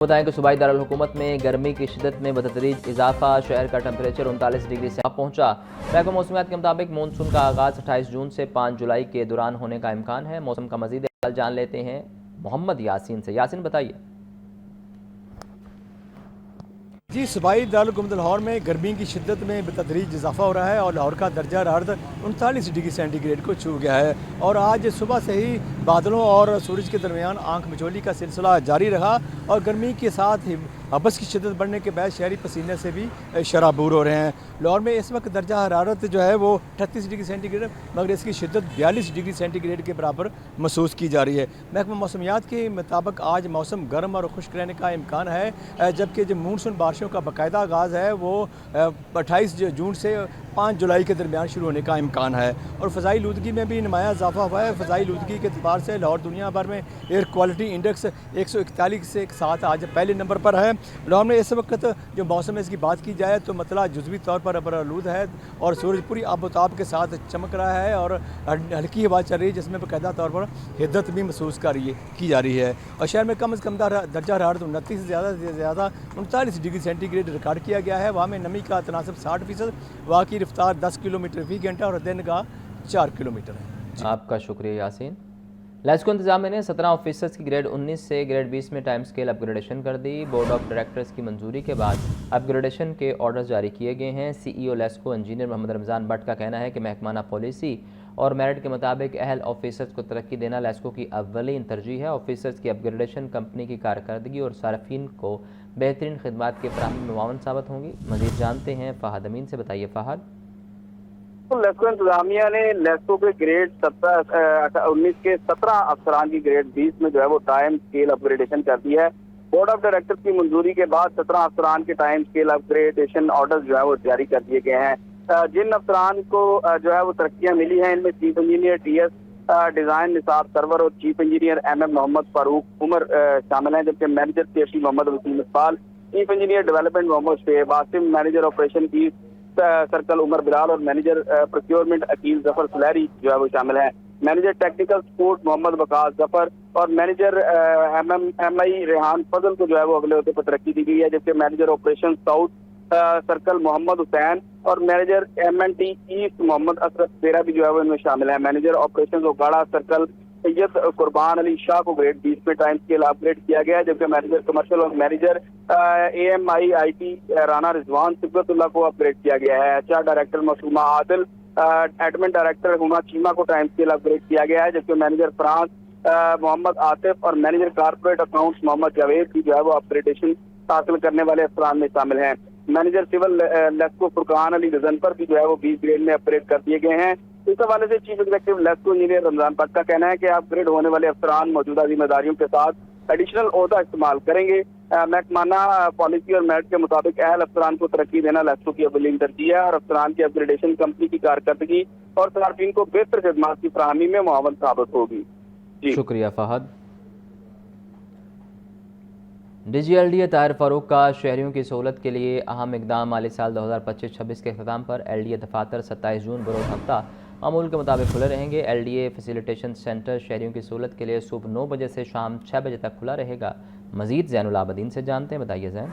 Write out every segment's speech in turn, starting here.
بتائیں کہ صوبائی دارالحکومت میں گرمی کی شدت میں بتدریج اضافہ، شہر کا ٹمپریچر 39 ڈگری سے پہنچا۔ محکمہ موسمیات کے مطابق مونسون کا آغاز 28 جون سے 5 جولائی کے دوران ہونے کا امکان ہے۔ موسم کا مزید حال جان لیتے ہیں محمد یاسین سے۔ یاسین بتائیے۔ جی، صوبائی دارالحکومت لاہور میں گرمی کی شدت میں بتدریج اضافہ ہو رہا ہے اور لاہور کا درجہ حرارت 39 ڈگری سینٹی گریڈ کو چھو گیا ہے، اور آج صبح سے ہی بادلوں اور سورج کے درمیان آنکھ مچولی کا سلسلہ جاری رہا، اور گرمی کے ساتھ ہی حبس کی شدت بڑھنے کے بعد شہری پسینے سے بھی شرابور ہو رہے ہیں۔ لاہور میں اس وقت درجہ حرارت جو ہے وہ 38 ڈگری سینٹی گریڈ، مگر اس کی شدت 42 ڈگری سینٹی گریڈ کے برابر محسوس کی جا رہی ہے۔ محکمہ موسمیات کے مطابق آج موسم گرم اور خشک رہنے کا امکان ہے، جبکہ جو مونسون بارشوں کا باقاعدہ آغاز ہے وہ 28 جون سے 5 جولائی کے درمیان شروع ہونے کا امکان ہے، اور فضائی آلودگی میں بھی نمایاں اضافہ ہوا ہے۔ فضائی آلودگی کے اعتبار سے لاہور دنیا بھر میں ایئر کوالٹی انڈیکس 141 سے ساتھ آج پہلے نمبر پر ہے۔ لاہور میں اس وقت جو موسم ہے اس کی بات کی جائے تو مطلع جزوی طور پر ابرآلود ہے، اور سورج پوری آب و تاب کے ساتھ چمک رہا ہے، اور ہلکی ہوا چل رہی ہے جس میں باقاعدہ طور پر حدت بھی محسوس کی جا رہی ہے، اور شہر میں کم از کم درجہ حرارت 29 سے زیادہ 39 ڈگری سینٹی گریڈ ریکارڈ کیا گیا ہے۔ وہاں میں نمی کا تناسب 60%، وہاں کی رفتار 10 کلومیٹر فی گھنٹہ اور دن کا 4 کلومیٹر ہے۔ آپ کا شکریہ یاسین۔ لیسکو انتظامیہ نے 17 آفیسرز کی گریڈ 19 سے گریڈ 20 میں ٹائم سکیل اپ گریڈیشن کر دی۔ بورڈ آف ڈائریکٹرز کی منظوری کے بعد اپ گریڈیشن کے آرڈرز جاری کیے گئے ہیں۔ C E O LESCO engineer Muhammad Ramzan Butt کا کہنا ہے کہ محکمانہ پالیسی اور میرٹ کے مطابق اہل آفیسرز کو ترقی دینا لیسکو کی اولین ترجیح ہے۔ آفیسرز کی اپ گریڈیشن کمپنی کی کارکردگی اور صارفین کو بہترین خدمات کی فراہمی میں معاون ثابت ہوں گی۔ مزید جانتے ہیں فہد امین سے۔ بتائیے فہد۔ لیسکو انتظامیہ نے لیسکو کے گریڈ 19 کے 17 افسران کی گریڈ 20 میں جو ہے وہ ٹائم سکیل اپ گریڈیشن کر دی ہے۔ بورڈ آف ڈائریکٹر کی منظوری کے بعد 17 افسران کے ٹائم سکیل اپ گریڈیشن آرڈر جو ہے وہ جاری کر دیے گئے ہیں۔ جن افسران کو جو ہے وہ ترقیاں ملی ہیں ان میں chief engineer T S design Nisab Sarwar اور chief engineer M M Muhammad Farooq Umar شامل ہیں، جبکہ manager safety Muhammad Waseem Iqbal, chief engineer development Muhammad Shoaib Asim, manager operation east circle Umar Bilal, اور مینیجر پروکیورمنٹ عقیل ظفر سلیری جو ہے وہ شامل ہیں۔ Manager technical support Muhammad Waqas Zafar اور مینیجر ایم آئی ریحان فضل کو جو ہے وہ اگلے عہدے پر ترقی دی گئی ہے، جبکہ manager operation south circle Muhammad Hussain اور manager M N T east Muhammad Ashraf Pira بھی جو ہے وہ ان میں شامل ہیں۔ Manager operation Okara circle Syed Qurban Ali شاہ کو گریڈ 20 میں ٹائم سکیل اپ گریڈ کیا گیا ہے، جبکہ مینیجر کمرشل اور manager A M I I T Rana Rizwan Sibtullah کو اپ گریڈ کیا گیا ہے۔ H R director Masooma Adil, admin director Huma Cheema کو ٹائم سکیل اپ گریڈ کیا گیا ہے، جبکہ مینیجر فرانس محمد عاطف اور مینیجر کارپوریٹ اکاؤنٹس محمد جاوید کی جو ہے وہ اپ گریڈیشن حاصل کرنے والے افسران میں شامل ہیں۔ مینیجر سول لیسکو فرقان علی غضنفر بھی جو ہے وہ 20 گریڈ میں اپ گریڈ کر دیے گئے ہیں۔ اس حوالے سے چیف ایگزیکٹو لیسکو انجینئر رمضان بٹ کا کہنا ہے کہ اپ گریڈ ہونے والے افسران موجودہ ذمہ داریوں کے ساتھ ایڈیشنل عہدہ استعمال کریں گے۔ محکمانہ پالیسی اور میرٹ کے مطابق اہل افسران کو ترقی دینا لیسکو کی اولین ترجیح ہے، اور افسران کی اپ گریڈیشن کمپنی کی کارکردگی اور صارفین کو بہتر خدمات کی فراہمی میں معاون ثابت ہوگی۔ شکریہ Fahad. D G L D A Tahir Farooq کا شہریوں کی سہولت کے لیے اہم اقدام۔ مالی سال 2025-26 کے اختتام پر ایل ڈی اے دفاتر 27 جون بروز ہفتہ معمول کے مطابق کھلے رہیں گے۔ ایل ڈی اے فیسیلیٹیشن سینٹر شہریوں کی سہولت کے لیے صبح 9 بجے سے شام 6 بجے تک کھلا رہے گا۔ مزید زین العابدین سے جانتے ہیں۔ بتائیے Zain.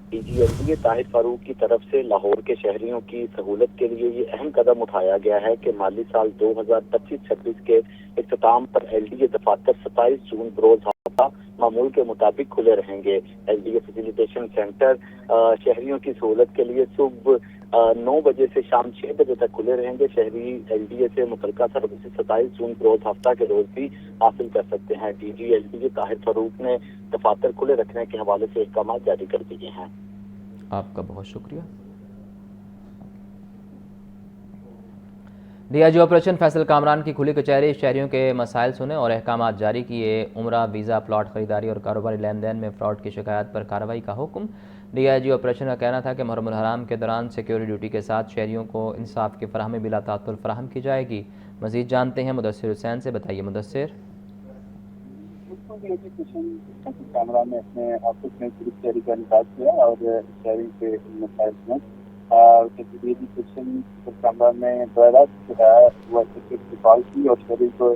D G L D A Tahir Farooq کی طرف سے لاہور کے شہریوں کی سہولت کے لیے یہ اہم قدم اٹھایا گیا ہے کہ مالی سال 2025-26 کے اختتام پر ایل ڈی اے دفاتر 27 جون بروز ہفتہ معمول کے مطابق کھلے رہیں گے۔ ایل ڈی اے فیسیلیٹیشن سینٹر شہریوں کی سہولت کے لیے صبح 9 بجے سے شام 6 بجے تک کھلے رہیں گے۔ شہری ایل ڈی اے سے متعلقہ سروسز 27 جون بروز ہفتہ کے روز بھی حاصل کر سکتے ہیں۔ D G L D A Tahir Farooq نے دفاتر کھلے رکھنے کے حوالے سے احکامات جاری کر دیے ہیں۔ آپ کا بہت شکریہ۔ D I G operation Faisal Kamran کی کھلی کچہری، شہریوں کے مسائل سنے اور احکامات جاری کیے۔ عمرہ ویزا، پلاٹ خریداری اور کاروباری لین دین میں فراڈ کی شکایات پر کارروائی کا حکم۔ ڈی آئی جی آپریشن کا کہنا تھا کہ محرم الحرام کے دوران سیکیورٹی ڈیوٹی کے ساتھ شہریوں کو انصاف کی فراہمی بلا تعطل فراہم کی جائے گی۔ مزید جانتے ہیں مدثر حسین سے۔ بتائیے مدثر۔ کامران نے اپنے آفس میں پوری تیاری کا انعقاد کیا اور شہری کے مسائل میں کامران نے براہ راست کال کی اور شہری کو